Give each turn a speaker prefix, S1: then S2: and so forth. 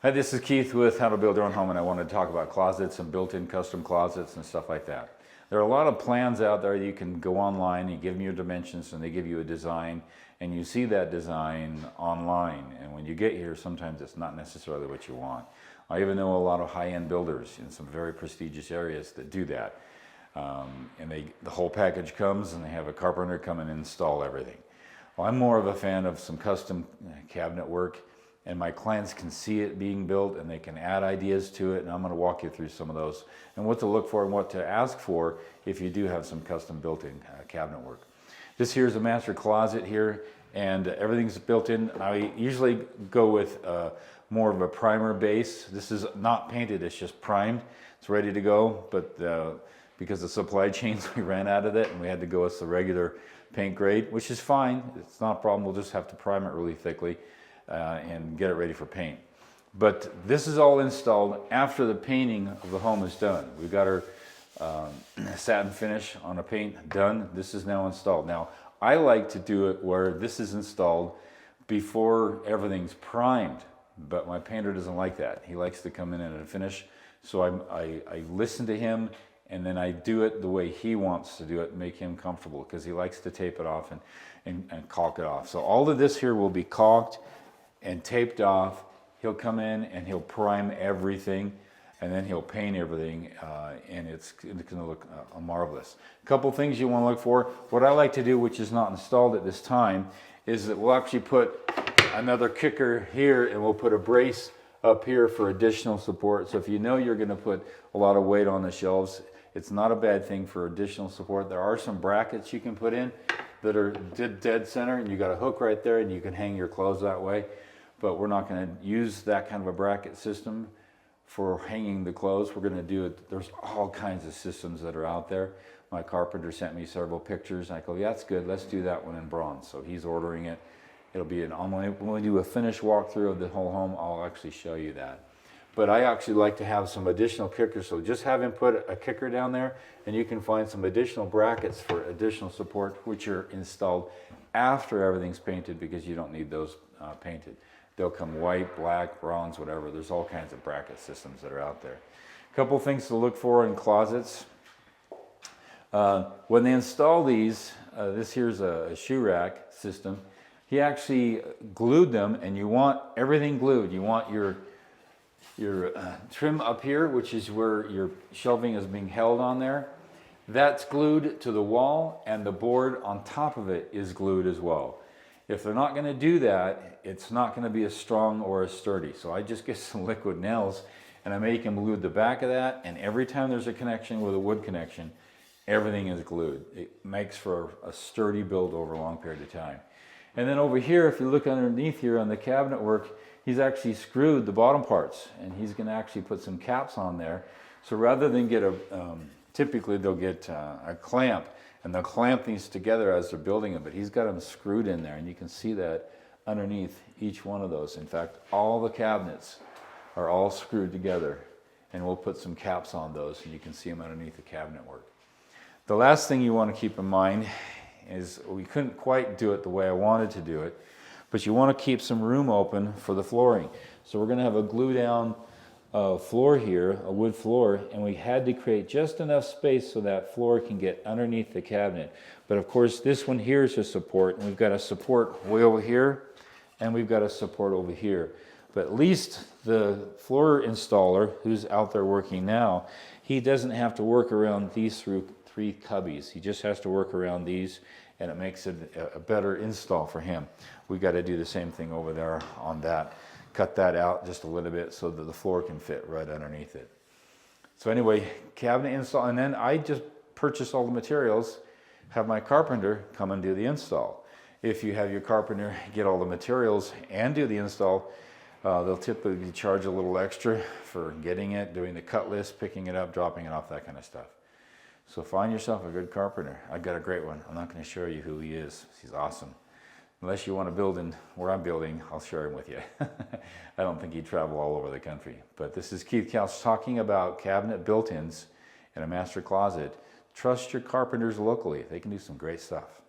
S1: Hi, this is Keith with How to Build Your Own Home, and I wanted to talk about closets and built-in custom closets and stuff like that. There are a lot of plans out there. You can go online, you give them your dimensions, and they give you a design, and you see that design online. And when you get here, sometimes it's not necessarily what you want. I even know a lot of high-end builders in some very prestigious areas that do that. The whole package comes, and they have a carpenter come and install everything. Well, I'm more of a fan of some custom cabinet work, and my clients can see it being built and they can add ideas to it, and I'm going to walk you through some of those and what to look for and what to ask for if you do have some custom built-in cabinet work. This here is a master closet here, and everything's built in. I usually go with more of a primer base. This is not painted, it's just primed. It's ready to go, but because of supply chains we ran out of it and we had to go with the regular paint grade, which is fine. It's not a problem. We'll just have to prime it really thickly and get it ready for paint. But this is all installed after the painting of the home is done. We've got our satin finish on the paint done. This is now installed. Now, I like to do it where this is installed before everything's primed, but my painter doesn't like that. He likes to come in at a finish. So I listen to him, and then I do it the way he wants to do it, make him comfortable, because he likes to tape it off and caulk it off. So all of this here will be caulked and taped off. He'll come in and he'll prime everything, and then he'll paint everything, and it's going to look marvelous. A couple things you want to look for. What I like to do, which is not installed at this time, is that we'll actually put another kicker here, and we'll put a brace up here for additional support. So if you know you're going to put a lot of weight on the shelves, it's not a bad thing for additional support. There are some brackets you can put in that are dead center, and you got a hook right there, and you can hang your clothes that way. But we're not going to use that kind of a bracket system for hanging the clothes. We're going to do it. There's all kinds of systems that are out there. My carpenter sent me several pictures, and I go, yeah, that's good. Let's do that one in bronze. So he's ordering it. It'll be when we do a finished walkthrough of the whole home, I'll actually show you that. But I actually like to have some additional kickers, so just have him put a kicker down there, and you can find some additional brackets for additional support, which are installed after everything's painted, because you don't need those painted. They'll come white, black, bronze, whatever. There's all kinds of bracket systems that are out there. A couple things to look for in closets. When they install these, this here's a shoe rack system. He actually glued them, and you want everything glued. You want your trim up here, which is where your shelving is being held on there. That's glued to the wall, and the board on top of it is glued as well. If they're not going to do that, it's not going to be as strong or as sturdy. So I just get some liquid nails, and I make them glue the back of that, and every time there's a connection with a wood connection, everything is glued. It makes for a sturdy build over a long period of time. And then over here, if you look underneath here on the cabinet work, he's actually screwed the bottom parts, and he's going to actually put some caps on there. So rather than get typically they'll get a clamp, and they'll clamp these together as they're building it, but he's got them screwed in there, and you can see that underneath each one of those. In fact, all the cabinets are all screwed together, and we'll put some caps on those, and you can see them underneath the cabinet work. The last thing you want to keep in mind is we couldn't quite do it the way I wanted to do it, but you want to keep some room open for the flooring. So we're going to have a glue down floor here, a wood floor, and we had to create just enough space so that floor can get underneath the cabinet. But of course, this one here is a support, and we've got a support way over here, and we've got a support over here. But at least the floor installer, who's out there working now, he doesn't have to work around these three cubbies. He just has to work around these, and it makes it a better install for him. We got to do the same thing over there on that. Cut that out just a little bit so that the floor can fit right underneath it. So anyway, cabinet install, and then I just purchase all the materials, have my carpenter come and do the install. If you have your carpenter get all the materials and do the install, they'll typically charge a little extra for getting it, doing the cut list, picking it up, dropping it off, that kind of stuff. So find yourself a good carpenter. I've got a great one. I'm not going to show you who he is. He's awesome. Unless you want to build in where I'm building, I'll share him with you. I don't think he'd travel all over the country. But this is Keith Couch talking about cabinet built-ins in a master closet. Trust your carpenters locally. They can do some great stuff.